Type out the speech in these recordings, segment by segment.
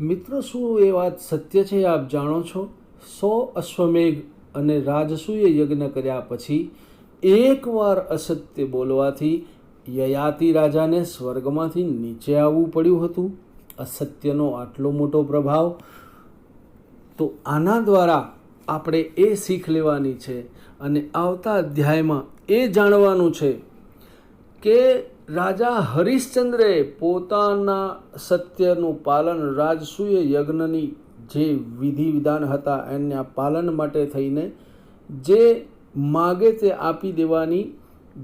મિત્રો, શું એ વાત સત્ય છે? આપ જાણો છો, 100 અશ્વમેઘ અને રાજસૂય યજ્ઞ કર્યા પછી એકવાર અસત્ય બોલવાથી યયાતિ રાજાને સ્વર્ગમાંથી નીચે આવવું પડ્યું હતું. અસત્યનો આટલો મોટો પ્રભાવ. તો આના દ્વારા આપણે એ શીખ લેવાની છે અને આવતા અધ્યાયમાં એ જાણવાનું છે કે રાજા હરિશ્ચંદ્રે પોતાના સત્યનું પાલન, રાજસૂય યજ્ઞની જે વિધિ વિધાન હતા એના પાલન માટે થઈને જે માગે તે આપી દેવાની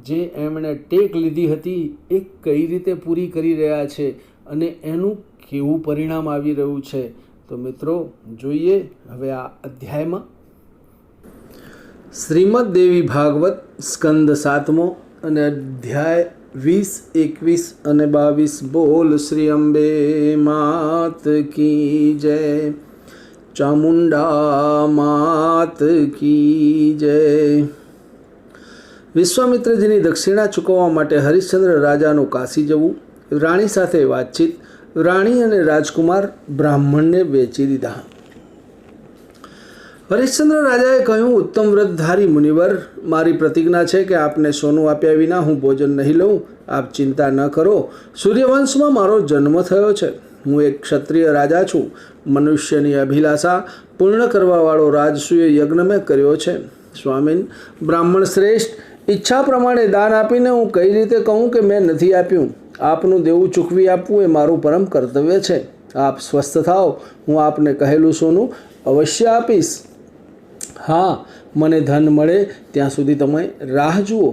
જે એમણે ટેક લીધી હતી એ કઈ રીતે પૂરી કરી રહ્યા છે અને એનું કેવું પરિણામ આવી રહ્યું છે. તો મિત્રો, જોઈએ હવે આ અધ્યાયમાં. શ્રીમદ દેવી ભાગવત સ્કંદ 7મો અને અધ્યાય 20, 21 અને 22. બોલ શ્રી અંબે માત કી જય, ચામુંડા માત કી જય. વિશ્વામિત્રજીની દક્ષિણા ચૂકવવા માટે હરિશ્ચંદ્ર રાજાનું કાશી જવું, રાણી સાથે વાતચીત. રાણી અને રાજકુમાર બ્રાહ્મણને વેચી દીધા. હરિશ્ચંદ્ર રાજાએ કહ્યું, ઉત્તમ વ્રતધારી મુનિવર, મારી પ્રતિજ્ઞા છે કે આપને સોનું આપ્યા વિના હું ભોજન નહીં લઉં. આપ ચિંતા ન કરો. સૂર્યવંશમાં મારો જન્મ થયો છે. હું એક ક્ષત્રિય રાજા છું. મનુષ્યની અભિલાષા પૂર્ણ કરવાવાળો રાજસૂય યજ્ઞ મેં કર્યો છે. સ્વામીન, બ્રાહ્મણ શ્રેષ્ઠ, ઈચ્છા પ્રમાણે દાન આપીને હું કઈ રીતે કહું કે મેં નથી આપ્યું? આપનું દેવું ચૂકવી આપવું એ મારું પરમ કર્તવ્ય છે. આપ સ્વસ્થ થાઓ. હું આપને કહેલું સોનું અવશ્ય આપીશ. હા, મને ધન મળે ત્યાં સુધી તમે રાહ જુઓ.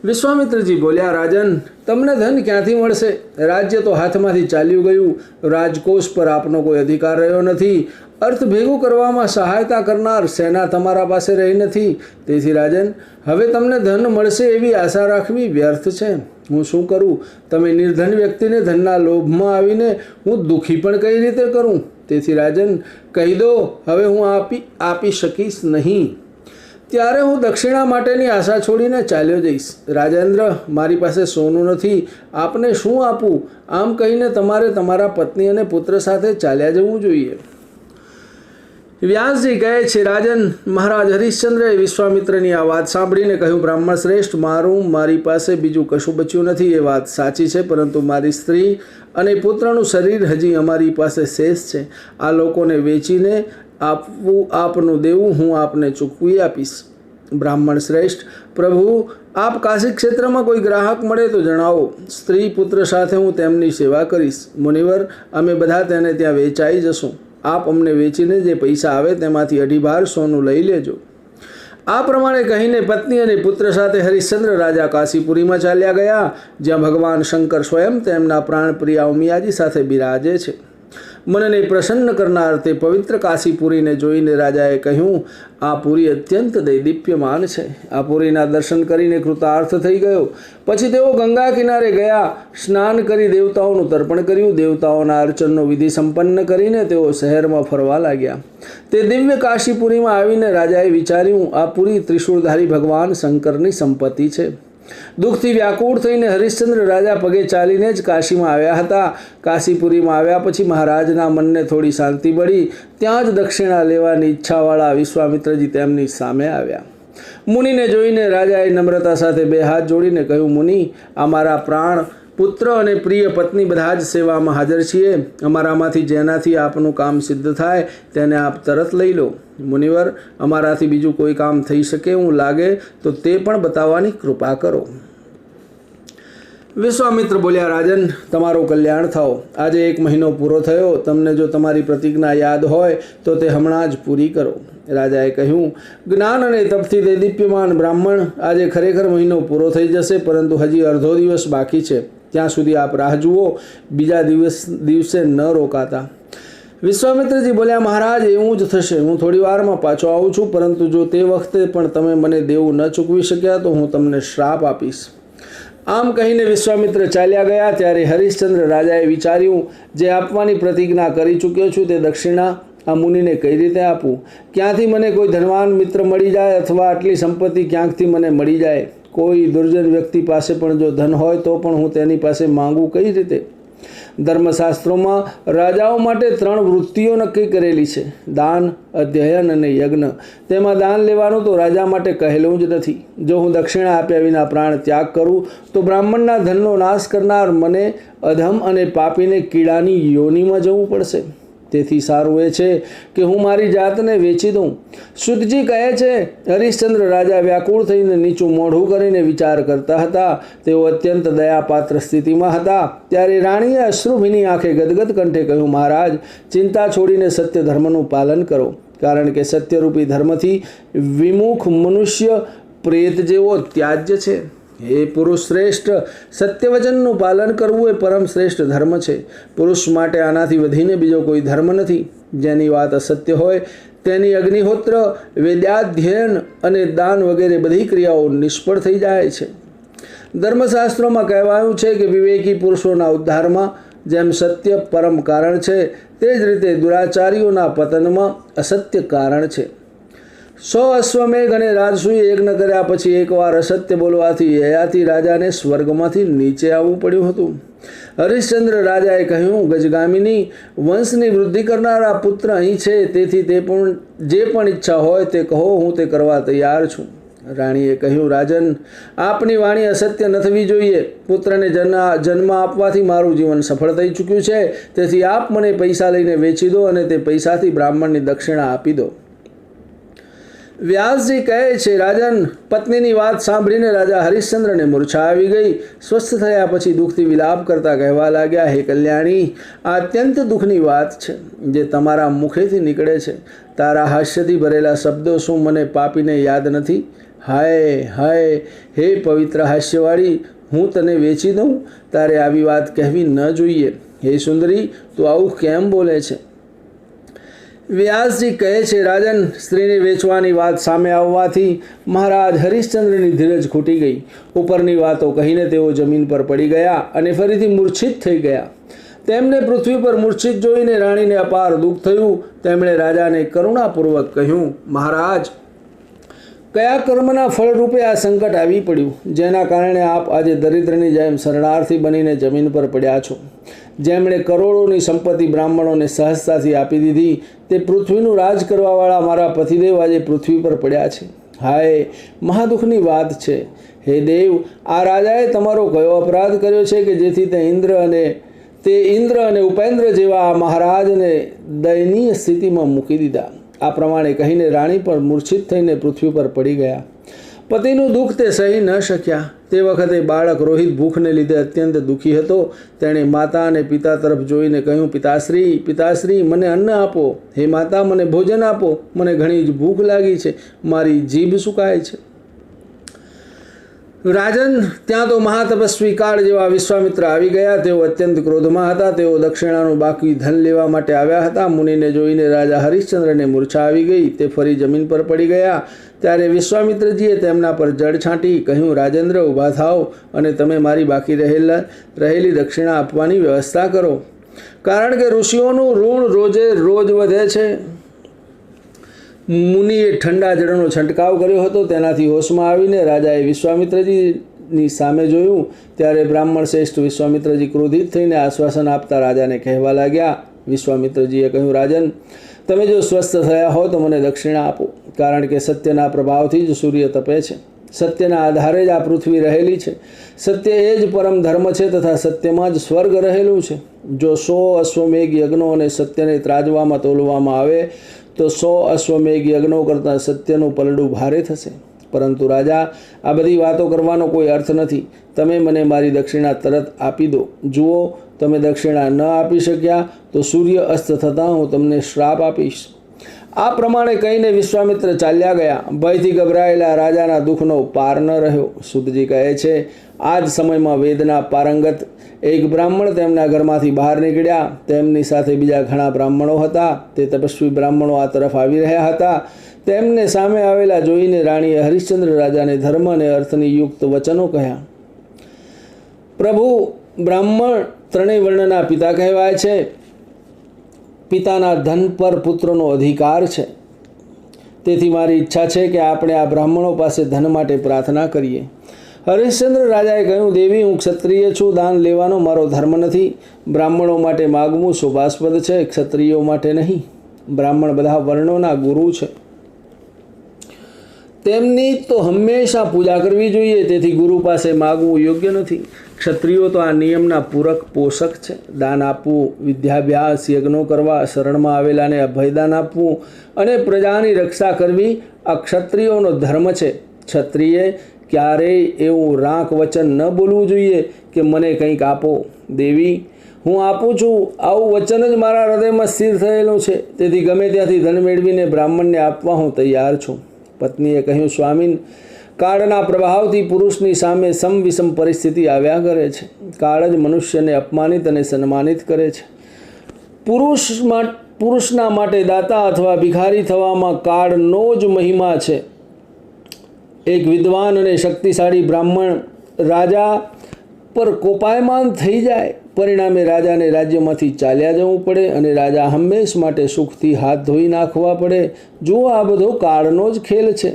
વિશ્વામિત્રજી બોલ્યા, રાજન, તમને ધન ક્યાંથી મળશે? રાજ્ય તો હાથમાંથી ચાલ્યું ગયું. રાજકોષ પર આપનો કોઈ અધિકાર રહ્યો નથી. અર્થ ભેગું કરવામાં સહાયતા કરનાર સેના તમારા પાસે રહી નથી. તેથી રાજન, હવે તમને ધન મળશે એવી આશા રાખવી વ્યર્થ છે. હું શું કરું? તમે નિર્ધન વ્યક્તિને ધનના લોભમાં આવીને હું દુઃખી પણ કઈ રીતે કરું? તેથી રાજન, કહી દો, હવે હું આપી શકીશ નહીં. ત્યારે હું દક્ષિણા માટેની આશા છોડીને ચાલ્યો જઈશ. રાજેન્દ્ર, મારી પાસે સોનું નથી, આપને શું આપું? આમ કહીને તમારે તમારા પત્ની અને પુત્ર સાથે ચાલ્યા જવું જોઈએ. વ્યાસજી કહે છે, રાજન, મહારાજ હરિશ્ચંદ્રએ વિશ્વામિત્રની આ વાત સાંભળીને કહ્યું, બ્રાહ્મણ શ્રેષ્ઠ, મારી પાસે બીજું કશું બચ્યું નથી. એ વાત સાચી છે, પરંતુ મારી સ્ત્રી અને પુત્રનું શરીર હજી અમારી પાસે શેષ છે. આ લોકોને વેચીને આપનું દેવું હું આપને ચૂકવી આપીશ. બ્રાહ્મણ શ્રેષ્ઠ, પ્રભુ, આપ કાશી ક્ષેત્રમાં કોઈ ગ્રાહક મળે તો જણાવો. સ્ત્રી પુત્ર સાથે હું તેમની સેવા કરીશ. મુનિવર, અમે બધા તેને ત્યાં વેચાઈ જશું. આપ અમને વેચીને જે પૈસા આવે તેમાંથી 2.5 ભાર સોનું લઈ લેજો. આ પ્રમાણે કહીને પત્ની અને પુત્ર સાથે હરિશ્ચંદ્ર રાજા કાશીપુરીમાં ચાલ્યા ગયા, જ્યાં ભગવાન શંકર સ્વયં તેમના પ્રાણપ્રિય ઉમિયાજી સાથે બિરાજે છે. મનને પ્રસન્ન કરનાર તે પવિત્ર કાશીપુરીને જોઈને રાજાએ કહ્યું, આ પુરી અત્યંત દૈદીપ્યમાન છે. આ પુરીના દર્શન કરીને કૃતાર્થ થઈ ગયો. પછી તેઓ ગંગા કિનારે ગયા, સ્નાન કરી દેવતાઓનું તર્પણ કર્યું. દેવતાઓના અર્ચનનો વિધિ સંપન્ન કરીને તેઓ શહેરમાં ફરવા લાગ્યા. તે દિવ્ય કાશીપુરીમાં આવીને રાજાએ વિચાર્યું, આ પુરી ત્રિશૂળધારી ભગવાન શંકરની સંપત્તિ છે. દુઃખથી વ્યાકુળ થઈને હરિશ્ચંદ્ર રાજા પગે ચાલીને જ કાશીમાં આવ્યા હતા. કાશીપુરીમાં આવ્યા પછી મહારાજના મનને થોડી શાંતિ મળી. ત્યાં જ દક્ષિણા લેવાની ઈચ્છાવાળા વિશ્વામિત્રજી તેમની સામે આવ્યા. મુનિને જોઈને રાજાએ નમ્રતા સાથે 2 હાથ જોડીને કહ્યું, મુનિ, અમારા પ્રાણ પુત્ર અને પ્રિય પત્ની બધા જ સેવામાં હાજર છીએ. અમારામાંથી જેનાથી આપનું કામ સિદ્ધ થાય તેને આપ તરત લઈ લો. મુનિવર, અમારાથી બીજું કોઈ કામ થઈ શકે એવું લાગે તો તે પણ બતાવવાની કૃપા કરો. વિશ્વામિત્ર બોલ્યા, રાજન, તમારું કલ્યાણ થાઓ. આજે 1 મહિનો પૂરો થયો. તમને જો તમારી પ્રતિજ્ઞા યાદ હોય તો તે હમણાં જ પૂરી કરો. રાજાએ કહ્યું, જ્ઞાન અને તપથી દૈદીપ્યમાન બ્રાહ્મણ, આજે ખરેખર મહિનો પૂરો થઈ જશે, પરંતુ હજી અડધો દિવસ બાકી છે. ત્યાં સુધી આપ રાહ જુઓ. બીજા દિવસે ન રોકાતા. વિશ્વામિત્રજી બોલ્યા, મહારાજ, એવું જ થશે. હું થોડી વારમાં પાછો આવું છું, પરંતુ જો તે વખતે પણ તમે મને દેવું ન ચૂકવી શક્યા તો હું તમને શ્રાપ આપીશ. આમ કહીને વિશ્વામિત્ર ચાલ્યા ગયા. ત્યારે હરિશ્ચંદ્ર રાજાએ વિચાર્યું, જે આપવાની પ્રતિજ્ઞા કરી ચૂક્યો છું તે દક્ષિણા આ મુનિને કઈ રીતે આપું? ક્યાંથી મને કોઈ ધનવાન મિત્ર મળી જાય અથવા આટલી સંપત્તિ ક્યાંકથી મને મળી જાય? કોઈ દુર્જન વ્યક્તિ પાસે પણ જો ધન હોય તો પણ હું તેની પાસે માંગું કઈ રીતે? ધર્મશાસ્ત્રોમાં રાજાઓ માટે 3 વૃત્તિઓ નક્કી કરેલી છે: દાન, અધ્યયન અને યજ્ઞ. તેમાં દાન લેવાનું તો રાજા માટે કહેલું જ નથી. જો હું દક્ષિણા આપ્યા વિના પ્રાણ ત્યાગ કરું તો બ્રાહ્મણના ધનનો નાશ કરનાર મને અધમ અને પાપીને કીડાની યોનિમાં જવું પડશે. તેથી સારું એ છે કે હું મારી જાતને વેચી દઉં. શુકજી કહે છે, હરિશ્ચંદ્ર રાજા વ્યાકુળ થઈને નીચું મોઢું કરીને વિચાર કરતા હતા. તેઓ અત્યંત દયાપાત્ર સ્થિતિમાં હતા. ત્યારે રાણીએ અશ્રુભીની આંખે ગદગદ કંઠે કહ્યું, મહારાજ, ચિંતા છોડીને સત્ય ધર્મનું પાલન કરો, કારણ કે સત્યરૂપી ધર્મથી વિમુખ મનુષ્ય પ્રેત જેવો ત્યાજ્ય છે. હે પુરુષ શ્રેષ્ઠ, સત્યવચનનું પાલન કરવું એ પરમ શ્રેષ્ઠ ધર્મ છે. પુરુષ માટે આનાથી વધીને બીજો કોઈ ધર્મ નથી. જેની વાત અસત્ય હોય તેની અગ્નિહોત્ર, વેદાધ્યયન અને દાન વગેરે બધી ક્રિયાઓ નિષ્ફળ થઈ જાય છે. ધર્મશાસ્ત્રોમાં કહેવાયું છે કે વિવેકી પુરુષોના ઉદ્ધારમાં જેમ સત્ય પરમ કારણ છે, તે જ રીતે દુરાચારીઓના પતનમાં અસત્ય કારણ છે. 100 અશ્વમેઘ અને રાજસૂય યજ્ઞ કર્યા પછી એકવાર અસત્ય બોલવાથી યયાતિ રાજાને સ્વર્ગમાંથી નીચે આવવું પડ્યું હતું. હરિશ્ચંદ્ર રાજાએ કહ્યું, ગજગામિની, વંશની વૃદ્ધિ કરનારા પુત્ર અહીં છે, તેથી તે પણ જે પણ ઈચ્છા હોય તે કહો, હું તે કરવા તૈયાર છું. રાણીએ કહ્યું, રાજન, આપની વાણી અસત્ય ન થવી જોઈએ. પુત્રને જન્મ આપવાથી મારું જીવન સફળ થઈ ચૂક્યું છે, તેથી આપ મને પૈસા લઈને વેચી દો અને તે પૈસાથી બ્રાહ્મણની દક્ષિણા આપી દો. વ્યાસજી કહે છે, રાજન, પત્નીની વાત સાંભળીને રાજા હરિશ્ચંદ્રને મૂર્છા આવી ગઈ. સ્વસ્થ થયા પછી દુઃખથી વિલાપ કરતા કહેવા લાગ્યા, હે કલ્યાણી, આ અત્યંત દુઃખની વાત છે જે તમારા મુખેથી નીકળે છે. તારા હાસ્યથી ભરેલા શબ્દો શું મને પાપીને યાદ નથી? હાય હાય, હે પવિત્ર હાસ્યવાળી, હું તને વેચી દઉં? તારે આવી વાત કહેવી ન જોઈએ. હે સુંદરી, તું આવું કેમ બોલે છે? વ્યાસજી કહે છે, રાજન, સ્ત્રીને વેચવાની વાત સામે આવવાથી મહારાજ હરિશ્ચંદ્રની ધીરજ ખૂટી ગઈ. ઉપરની વાતો કહીને તેઓ જમીન પર પડી ગયા અને ફરીથી મૂર્છિત થઈ ગયા. તેમને પૃથ્વી પર મૂર્છિત જોઈને રાણીને અપાર દુઃખ થયું. તેમણે રાજાને કરુણાપૂર્વક કહ્યું, મહારાજ, કયા કર્મના ફળરૂપે આ સંકટ આવી પડ્યું, જેના કારણે આપ આજે દરિદ્રની જેમ શરણાર્થી બનીને જમીન પર પડ્યા છો? જેમણે કરોડોની સંપત્તિ બ્રાહ્મણોને સહજતાથી આપી દીધી, તે પૃથ્વીનું રાજ કરવાવાળા મારા પતિદેવ આજે પૃથ્વી પર પડ્યા છે. હાય, મહાદુઃખની વાત છે. હે દેવ, આ રાજાએ તમારો કયો અપરાધ કર્યો છે કે જેથી તે ઇન્દ્ર અને ઉપેન્દ્ર જેવા આ મહારાજને દયનીય સ્થિતિમાં મૂકી દીધા? આ પ્રમાણે કહીને રાણી પણ મૂર્છિત થઈને પૃથ્વી પર પડી ગયા. પતિનું દુઃખ તે સહી ન શક્યા. તે વખતે બાળક રોહિત ભૂખને લીધે અત્યંત દુઃખી હતો. તેણે માતા અને પિતા તરફ જોઈને કહ્યું, પિતાશ્રી, પિતાશ્રી, મને અન્ન આપો. હે માતા, મને ભોજન આપો. મને ઘણી જ ભૂખ લાગી છે. મારી જીભ સુકાય છે. રાજન, ત્યાં તો મહાતપસ્વી કાળ જેવા વિશ્વામિત્ર આવી ગયા. તેઓ અત્યંત ક્રોધમાં હતા. તેઓ દક્ષિણાનું બાકી ધન લેવા માટે આવ્યા હતા. મુનિને જોઈને રાજા હરિશ્ચંદ્રને મૂર્છા આવી ગઈ. તે ફરી જમીન પર પડી ગયા. ત્યારે વિશ્વામિત્રજીએ તેમના પર જળ છાંટી કહ્યું, રાજેન્દ્ર, ઊભા થાઓ અને તમે મારી બાકી રહેલી દક્ષિણા આપવાની વ્યવસ્થા કરો, કારણ કે ઋષિઓનું ઋણ રોજે રોજ વધે છે. મુનિએ ઠંડા જળનો છંટકાવ કર્યો હતો. તેનાથી હોશમાં આવીને રાજાએ વિશ્વામિત્રજીની સામે જોયું. ત્યારે બ્રાહ્મણ શ્રેષ્ઠ વિશ્વામિત્રજી ક્રોધિત થઈને આશ્વાસન આપતા રાજાને કહેવા લાગ્યા. વિશ્વામિત્રજીએ કહ્યું, રાજન, તમે જો સ્વસ્થ થયા હો તો મને દક્ષિણા આપો, કારણ કે સત્યના પ્રભાવથી જ સૂર્ય તપે છે. સત્યના આધારે જ આ પૃથ્વી રહેલી છે. સત્ય એ જ પરમ ધર્મ છે તથા સત્યમાં જ સ્વર્ગ રહેલું છે. જો 100 અશ્વમેઘ યજ્ઞો અને સત્યને ત્રાજવામાં તોલવામાં આવે તો 100 અશ્વમેઘ યજ્ઞો કરતાં સત્યનું પલડું ભારે થશે. પરંતુ રાજા, આ બધી વાતો કરવાનો કોઈ અર્થ નથી. તમે મને મારી દક્ષિણા તરત આપી દો. જુઓ, તમે દક્ષિણા ન આપી શક્યા તો સૂર્ય અસ્ત થતાં હું તમને શ્રાપ આપીશ. આ પ્રમાણે કહીને વિશ્વામિત્ર ચાલ્યા ગયા. ભયથી ગભરાયેલા રાજાના દુઃખનો પાર ન રહ્યો. સુતજી કહે છે, આ જ સમયમાં વેદના પારંગત એક બ્રાહ્મણ તેમના ઘરમાંથી બહાર નીકળ્યા. તેમની સાથે બીજા ઘણા બ્રાહ્મણો હતા. તે તપસ્વી બ્રાહ્મણો આ તરફ આવી રહ્યા હતા. તેમને સામે આવેલા જોઈને રાણીએ હરિશ્ચંદ્ર રાજાને ધર્મ અને અર્થની યુક્ત વચનો કહ્યા. પ્રભુ, બ્રાહ્મણ ત્રણેય વર્ણના પિતા કહેવાય છે. પિતાના ધન પર પુત્રનો અધિકાર છે. તેથી મારી ઈચ્છા છે કે આપણે આ બ્રાહ્મણો પાસે ધન માટે પ્રાર્થના કરીએ. હરિશ્ચંદ્ર રાજાએ કહ્યું, દેવી, હું ક્ષત્રિય છું, દાન લેવાનો મારો ધર્મ નથી. બ્રાહ્મણો માટે માગવું શોભાસ્પદ છે, ક્ષત્રિયો માટે નહીં. બ્રાહ્મણ બધા વર્ણોના ગુરુ છે, તેમની તો હંમેશા પૂજા કરવી જોઈએ, તેથી ગુરુ પાસે માગવું યોગ્ય નથી. ક્ષત્રિયો તો આ નિયમના પૂરક પોષક છે. દાન આપવું, વિદ્યાભ્યાસ, યજ્ઞો કરવા, શરણમાં આવેલાને અભયદાન આપવું અને પ્રજાની રક્ષા કરવી આ ક્ષત્રિયોનો ધર્મ છે. ક્ષત્રિયે ક્યારેય એવું રાંક વચન ન બોલવું જોઈએ કે મને કંઈક આપો. દેવી, હું આપું છું, આવું વચન જ મારા હૃદયમાં સ્થિર થયેલું છે, તેથી ગમે ત્યાંથી ધન મેળવીને બ્રાહ્મણને આપવા હું તૈયાર છું. પત્નીએ કહ્યું, સ્વામીન, કાળના પ્રભાવથી પુરુષની સામે સમવિષમ પરિસ્થિતિ આવ્યા કરે છે. કાળ જ મનુષ્યને અપમાનિત અને સન્માનિત કરે છે. પુરુષના માટે દાતા અથવા ભિખારી થવામાં કાળનો જ મહિમા છે. એક વિદ્વાન અને શક્તિશાળી બ્રાહ્મણ રાજા પર કોપાયમાન થઈ જાય, પરિણામે રાજાને રાજ્યમાંથી ચાલ્યા જવું પડે અને રાજા હંમેશ માટે સુખથી હાથ ધોઈ નાખવા પડે. જુઓ, આ બધો કાળનો જ ખેલ છે.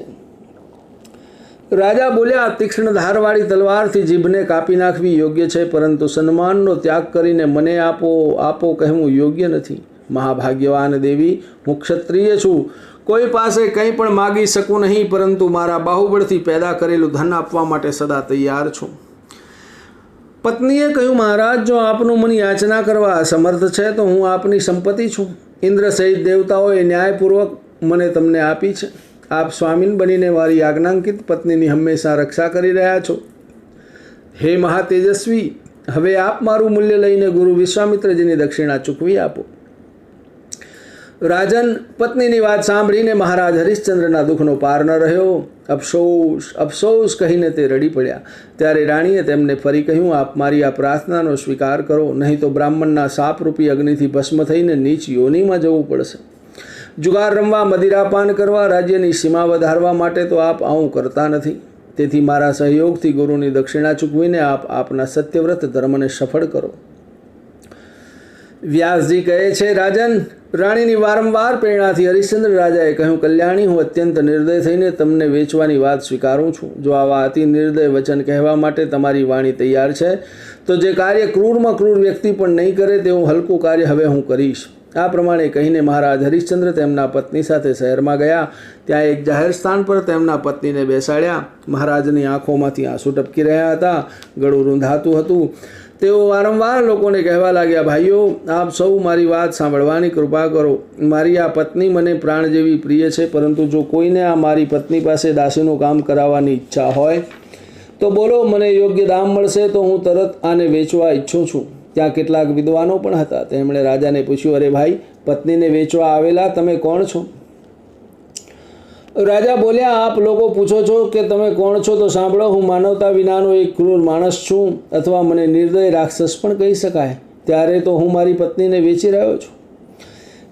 રાજા બોલ્યા, તીક્ષ્ણ ધારવાળી તલવારથી જીભને કાપી નાખવી યોગ્ય છે, પરંતુ સન્માનનો ત્યાગ કરીને મને આપો આપો કહેવું યોગ્ય નથી. મહાભાગ્યવાન દેવી, હું ક્ષત્રિય છું, કોઈ પાસે કંઈ પણ માગી શકું નહીં, પરંતુ મારા બાહુબળથી પેદા કરેલું ધન આપવા માટે સદા તૈયાર છું. પત્નીએ કહ્યું, મહારાજ, જો આપનું મન યાચના કરવા અસમર્થ છે તો હું આપની સંપત્તિ છું. ઇન્દ્ર સહિત દેવતાઓએ ન્યાયપૂર્વક મને તમને આપી છે. આપ સ્વામીન બનીને મારી આજ્ઞાંકિત પત્નીની હંમેશા રક્ષા કરી રહ્યા છો. હે મહાતેજસ્વી, હવે આપ મારું મૂલ્ય લઈને ગુરુ વિશ્વામિત્રજીની દક્ષિણા ચૂકવી આપો. રાજન, પત્નીની વાત સાંભળીને મહારાજ હરિશ્ચંદ્રના દુઃખનો પાર ન રહ્યો. અફસોસ અફસોસ કહીને તે રડી પડ્યા. ત્યારે રાણીએ તેમને ફરી કહ્યું, આપ મારી આ પ્રાર્થનાનો સ્વીકાર કરો, નહીં તો બ્રાહ્મણના શાપરૂપી અગ્નિથી ભસ્મ થઈને નીચ યોનિમાં જવું પડશે. જુગાર રમવા, મદિરાપાન કરવા, રાજ્યની સીમા વધારવા માટે તો આપ આવું કરતા નથી. તેથી મારા સહયોગથી ગુરુની દક્ષિણા ચૂકવીને આપ આપના સત્યવ્રત ધર્મને સફળ કરો. વ્યાસજી કહે છે, રાજન, રાણીની વારંવાર પ્રેરણાથી હરિશ્ચંદ્ર રાજાએ કહ્યું, કલ્યાણી, હું અત્યંત નિર્દય થઈને તમને વેચવાની વાત સ્વીકારું છું. જો આવા અતિ નિર્દય વચન કહેવા માટે તમારી વાણી તૈયાર છે તો જે કાર્ય ક્રૂરમાં ક્રૂર વ્યક્તિ પણ નહીં કરે તેવું હલકું કાર્ય હવે હું કરીશ. આ પ્રમાણે કહીને મહારાજ હરિશ્ચંદ્ર તેમના પત્ની સાથે શહેરમાં ગયા. ત્યાં એક જાહેર સ્થાન પર તેમના પત્નીને બેસાડ્યા. મહારાજની આંખોમાંથી આંસુ ટપકી રહ્યા હતા, ગળું રૂંધાતું હતું. તેઓ વારંવાર લોકોને કહેવા લાગ્યા, ભાઈઓ, આપ સૌ મારી વાત સાંભળવાની કૃપા કરો. મારી આ પત્ની મને પ્રાણ જેવી પ્રિય છે, પરંતુ જો કોઈને આ મારી પત્ની પાસે દાસીનું કામ કરાવવાની ઈચ્છા હોય તો બોલો, મને યોગ્ય દામ મળશે તો હું તરત આને વેચવા ઈચ્છું છું. ત્યાં કેટલાક વિદ્વાનો પણ હતા. તેમણે રાજાને પૂછ્યું, અરે ભાઈ, પત્નીને વેચવા આવેલા તમે કોણ છો? રાજા બોલ્યા, આપ લોકો પૂછો છો કે તમે કોણ છો, તો સાંભળો, હું માનવતા વિનાનો એક ક્રૂર માણસ છું, અથવા મને નિર્દય રાક્ષસ પણ કહી શકાય. ત્યારે તો હું મારી પત્નીને વેચી રહ્યો છું.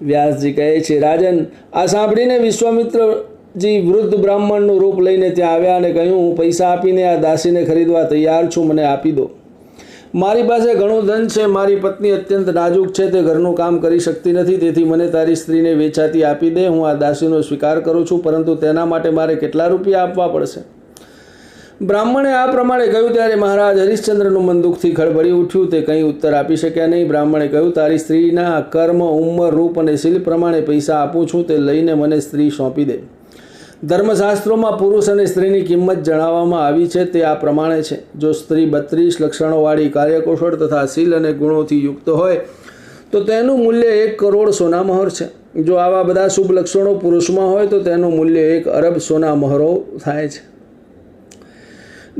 વ્યાસજી કહે છે, રાજન, આ સાંભળીને વિશ્વામિત્રજી વૃદ્ધ બ્રાહ્મણનું રૂપ લઈને ત્યાં આવ્યા અને કહ્યું, હું પૈસા આપીને આ દાસીને ખરીદવા તૈયાર છું, મને આપી દો. મારી પાસે ઘણું ધન છે, મારી પત્ની અત્યંત નાજુક છે, તે ઘરનું કામ કરી શકતી નથી, તેથી મને તારી સ્ત્રીને વેચાતી આપી દે. હું આ દાસીનો સ્વીકાર કરું છું, પરંતુ તેના માટે મારે કેટલા રૂપિયા આપવા પડશે? બ્રાહ્મણે આ પ્રમાણે કહ્યું ત્યારે મહારાજ હરિશ્ચંદ્રનું મન દુઃખથી ખળબળી ઉઠ્યું. તે કંઈ ઉત્તર આપી શક્યા નહીં. બ્રાહ્મણે કહ્યું, તારી સ્ત્રીના કર્મ, ઉંમર, રૂપ અને શીલ પ્રમાણે પૈસા આપું છું, તે લઈને મને સ્ત્રી સોંપી દે. ધર્મશાસ્ત્રોમાં પુરુષ અને સ્ત્રીની કિંમત જણાવવામાં આવી છે, તે આ પ્રમાણે છે. જો સ્ત્રી 32 લક્ષણોવાળી, કાર્યકુશળ તથા શીલ અને ગુણોથી યુક્ત હોય તો તેનું મૂલ્ય 1 કરોડ સોના મહોર છે. જો આવા બધા શુભ લક્ષણો પુરુષમાં હોય તો તેનું મૂલ્ય 1 અરબ સોના મહોરો થાય છે.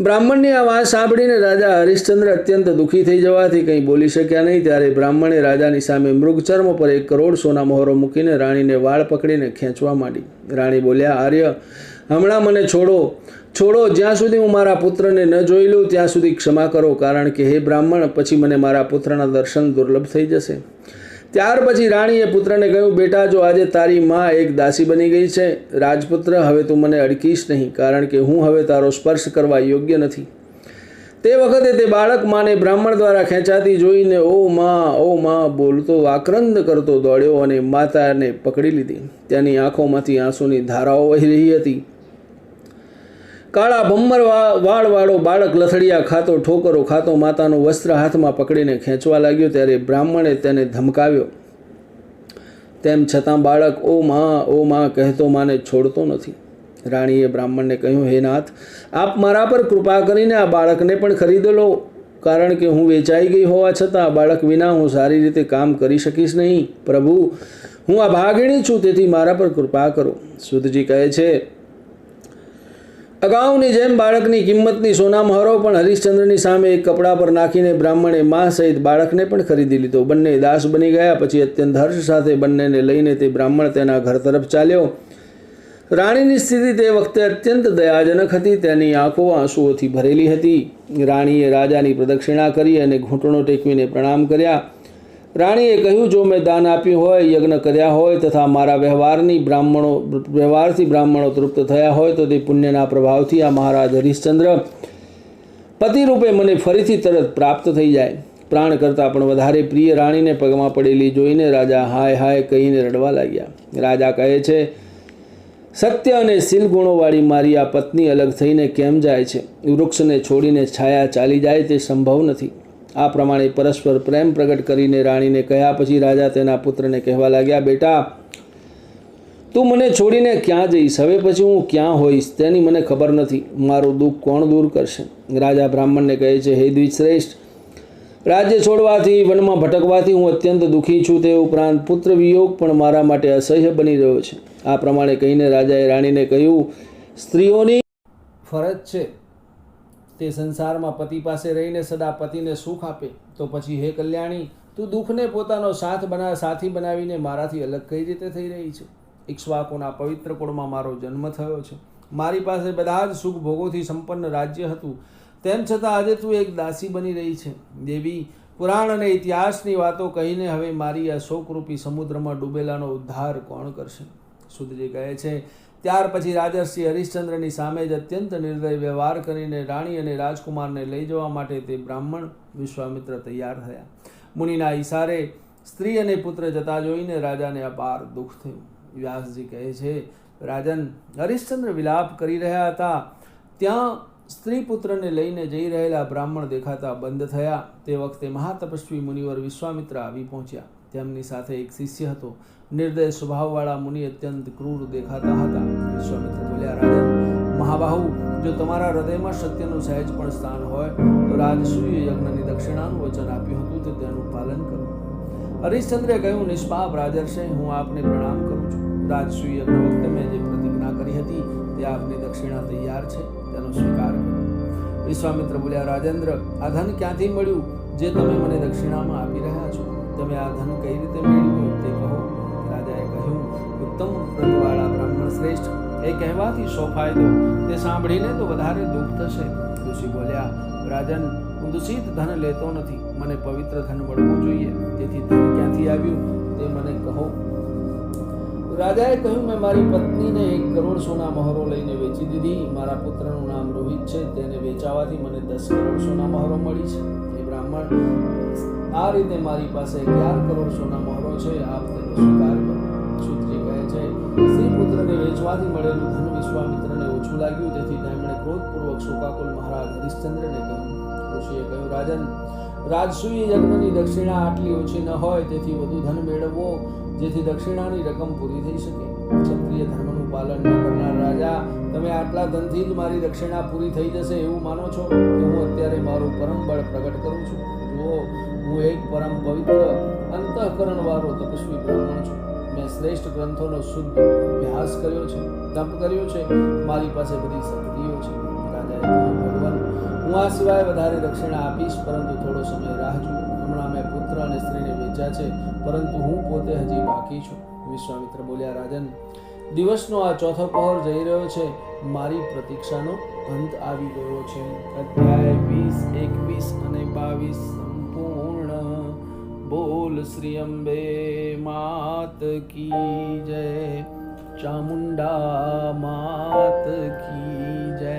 બ્રાહ્મણની આ વાત સાંભળીને રાજા હરિશ્ચંદ્ર અત્યંત દુઃખી થઈ જવાથી કંઈ બોલી શક્યા નહીં. ત્યારે બ્રાહ્મણે રાજાની સામે મૃગચર્મ પર 1 કરોડ સોના મહોરો મૂકીને રાણીને વાળ પકડીને ખેંચવા માંડી. રાણી બોલ્યા, આર્ય, હમણાં મને છોડો, જ્યાં સુધી હું મારા પુત્રને ન જોઈ લઉં ત્યાં સુધી ક્ષમા કરો, કારણ કે હે બ્રાહ્મણ, પછી મને મારા પુત્રના દર્શન દુર્લભ થઈ જશે. ત્યાર પછી રાણીએ પુત્રને કહ્યું, બેટા, જો આજે તારી માં એક દાસી બની ગઈ છે, રાજપુત્ર, હવે તું મને અડકીશ નહીં, કારણ કે હું હવે તારો સ્પર્શ કરવા યોગ્ય નથી. તે વખતે તે બાળક માને બ્રાહ્મણ દ્વારા ખેંચાતી જોઈને ઓ માં બોલતો આક્રંદ કરતો દોડ્યો અને માતાને પકડી લીધી. તેની આંખોમાંથી આંસુની ધારાઓ વહી રહી હતી. કાળા ભમ્મર વાળવાળો બાળક લથડિયા ખાતો ઠોકરો ખાતો માતાનું વસ્ત્ર હાથમાં પકડીને ખેંચવા લાગ્યો ત્યારે બ્રાહ્મણે તેને ધમકાવ્યો. તેમ છતાં બાળક ઓ માં કહેતો માને છોડતો નથી. રાણીએ બ્રાહ્મણને કહ્યું, હે નાથ, આપ મારા પર કૃપા કરીને આ બાળકને પણ ખરીદ લો, કારણ કે હું વેચાઈ ગઈ હોવા છતાં આ બાળક વિના હું સારી રીતે કામ કરી શકીશ નહીં. પ્રભુ, હું આ ભાગીણી છું, તેથી મારા પર કૃપા કરો. સુતજી કહે છે, અગાઉની જેમ બાળકની કિંમતની સોના મહોરો પણ હરિશ્ચંદ્રની સામે એક કપડા પર નાખીને બ્રાહ્મણે મા સહિત બાળકને પણ ખરીદી લીધો. બંને દાસ બની ગયા. પછી અત્યંત હર્ષ સાથે બંનેને લઈને તે બ્રાહ્મણ તેના ઘર તરફ ચાલ્યો. રાણીની સ્થિતિ તે વખતે અત્યંત દયાજનક હતી. તેની આંખો આંસુઓથી ભરેલી હતી. રાણીએ રાજાની પ્રદક્ષિણા કરી અને ઘૂંટણો ટેકવીને પ્રણામ કર્યા. રાણીએ કહ્યું, જો મેં દાન આપ્યું હોય, યજ્ઞ કર્યા હોય તથા મારા વ્યવહારથી બ્રાહ્મણો તૃપ્ત થયા હોય તો તે પુણ્યના પ્રભાવથી આ મહારાજ હરિશ્ચંદ્ર પતિ રૂપે મને ફરીથી તરત પ્રાપ્ત થઈ જાય. પ્રાણ કરતાં પણ વધારે પ્રિય રાણીને પગમાં પડેલી જોઈને રાજા હાય હાય કહીને રડવા લાગ્યા. રાજા કહે છે, સત્ય અને શીલ ગુણોવાળી મારી આ પત્ની અલગ થઈને કેમ જાય છે? વૃક્ષને છોડીને છાયા ચાલી જાય તે સંભવ નથી. આ પ્રમાણે પરસ્પર પ્રેમ પ્રગટ કરીને રાણીને કહ્યા પછી રાજા તેના પુત્રને કહેવા લાગ્યા, બેટા, તું મને છોડીને ક્યાં જઈશ? હવે પછી હું ક્યાં હોઈશ તેની મને ખબર નથી. મારું દુઃખ કોણ દૂર કરશે? રાજા બ્રાહ્મણને કહે છે, હે દ્વિજશ્રેષ્ઠ, રાજ્ય છોડવાથી, વનમાં ભટકવાથી હું અત્યંત દુઃખી છું. તે ઉપરાંત પુત્ર વિયોગ પણ મારા માટે અસહ્ય બની રહ્યો છે. આ પ્રમાણે કહીને રાજાએ રાણીને કહ્યું, સ્ત્રીઓની ફરજ છે તે સંસારમાં પતિ પાસે રહીને સદા પતિને સુખ આપે. તો પછી હે કલ્યાણી, તું દુઃખને પોતાનો સાથી બનાવીને મારાથી અલગ કઈ રીતે થઈ રહી છે? ઇક્ષ્વાકુના પવિત્ર કુળમાં મારો જન્મ થયો છે. મારી પાસે બધા જ સુખ ભોગોથી સંપન્ન રાજ્ય હતું. તેમ છતાં આજે તું એક દાસી બની રહી છે. દેવી, પુરાણ અને ઇતિહાસની વાતો કહીને હવે મારી આ શોકરૂપી સમુદ્રમાં ડૂબેલાનો ઉદ્ધાર કોણ કરશે? સુતજી કહે છે, ત્યાર પછી રાજર્ષિ હરિશ્ચંદ્રની સામે જ અત્યંત નિર્દય વ્યવહાર કરીને રાણી અને રાજકુમારને લઈ જવા માટે તે બ્રાહ્મણ વિશ્વામિત્ર તૈયાર થયા. મુનિના ઈશારે સ્ત્રી અને પુત્ર જતા જોઈને રાજાને અપાર દુઃખ થયું. વ્યાસજી કહે છે, રાજન, હરિશ્ચંદ્ર વિલાપ કરી રહ્યા હતા ત્યાં સ્ત્રી પુત્રને લઈને જઈ રહેલા બ્રાહ્મણ દેખાતા બંધ થયા. તે વખતે મહાતપસ્વી મુનિવર વિશ્વામિત્ર આવી પહોંચ્યા. તેમની સાથે એક શિષ્ય હતો. નિર્દય સ્વભાવવાળા મુનિ અત્યંત ક્રૂર દેખાતા હતા. વિશ્વામિત્ર બોલ્યા, રાજન મહાબાહુ, જો તમારા હૃદયમાં સત્યનું સહેજ પણ સ્થાન હોય તો રાજસૂય યજ્ઞની દક્ષિણાનું વચન આપ્યું હતું તો તેનું પાલન કરો. હરિશ્ચંદ્રે કહ્યું, નિષ્પાપ રાજર્ષે, હું આપને પ્રણામ કરું છું. રાજસૂય યજ્ઞ વખતે મેં જે પ્રતિજ્ઞા કરી હતી તે આપની દક્ષિણા તૈયાર છે, તેનો સ્વીકાર કરો. વિશ્વામિત્ર બોલ્યા, રાજેન્દ્ર, આ ધન ક્યાંથી મળ્યું જે તમે મને દક્ષિણામાં આપી રહ્યા છો? તમે આ ધન કઈ રીતે મેળવ્યું તે કહો. રાજાએ કહ્યું, ઉત્તમ વ્રતવાળા બ્રાહ્મણ શ્રેષ્ઠ, એ કહેવાથી શો ફાયદો? તે સાંભળીને તો વધારે દુઃખ થશે. ઋષિ બોલ્યા, રાજન, હું દૂષિત ધન લેતો નથી. મને પવિત્ર ધન મળવું જોઈએ. તેથી ધન ક્યાંથી આવ્યું તે મને કહો. રાજાએ કહ્યું, મેં મારી પત્નીને 1 કરોડ સોના મહોરો લઈને વેચી દીધી. મારા પુત્રનું નામ રોહિત છે. તેને વેચાવાથી મને 10 કરોડ સોના મહોરો મળી છે. એ બ્રાહ્મણ, આ રીતે મારી પાસે 11 કરોડ સોના મહોરો છે. આપ તેનો સ્વીકાર કરો. સુતજી કહે છે, સ્ત્રી પુત્રને વેચવાથી મળેલું ધન વિશ્વામિત્રને ઓછું લાગ્યું. તેથી તેમણે ક્રોધપૂર્વક શોકાકુલ મહારાજ હરિશ્ચંદ્રને કહ્યું. ઋષિએ કહ્યું, રાજન, રાજસૂય યજ્ઞની દક્ષિણા આટલી ઓછી ન હોય. તેથી વધુ ધન મેળવવો, જેથી દક્ષિણાની રકમ પૂરી થઈ શકે. ક્ષત્રિય ધર્મનું પાલન ન કરનાર રાજા, તમે આટલા ધનથી જ મારી દક્ષિણા પૂરી થઈ જશે એવું માનો છો? તો હું અત્યારે મારું પરમ બળ પ્રગટ કરું છું. જુઓ, હું એક પરમ પવિત્ર અંતઃકરણવાળો તપસ્વી બ્રાહ્મણ છું. મેં શ્રેષ્ઠ ગ્રંથોનો શુદ્ધ અભ્યાસ કર્યો છે, તપ કર્યો છે. મારી પાસે બધી શક્તિઓ છે. રાજાએ કહ્યું, ભગવાન, હું આ સિવાય વધારે દક્ષિણા આપીશ, પરંતુ થોડો સમય રાહ જુઓ. હમણાં મેં પુત્ર અને સ્ત્રીને વેચ્યા છે, પરંતુ હું પોતે હજી બાકી છું. વિશ્વામિત્ર બોલ્યા, રાજન, દિવસનો આ ચોથો પહોર જઈ રહ્યો છે. મારી પ્રતીક્ષાનો અંત આવી ગયો છે. અધ્યાય 20, 21 અને 22 સંપૂર્ણ. બોલ શ્રી અંબે માત કી જય, ચામુંડા માત કી જય.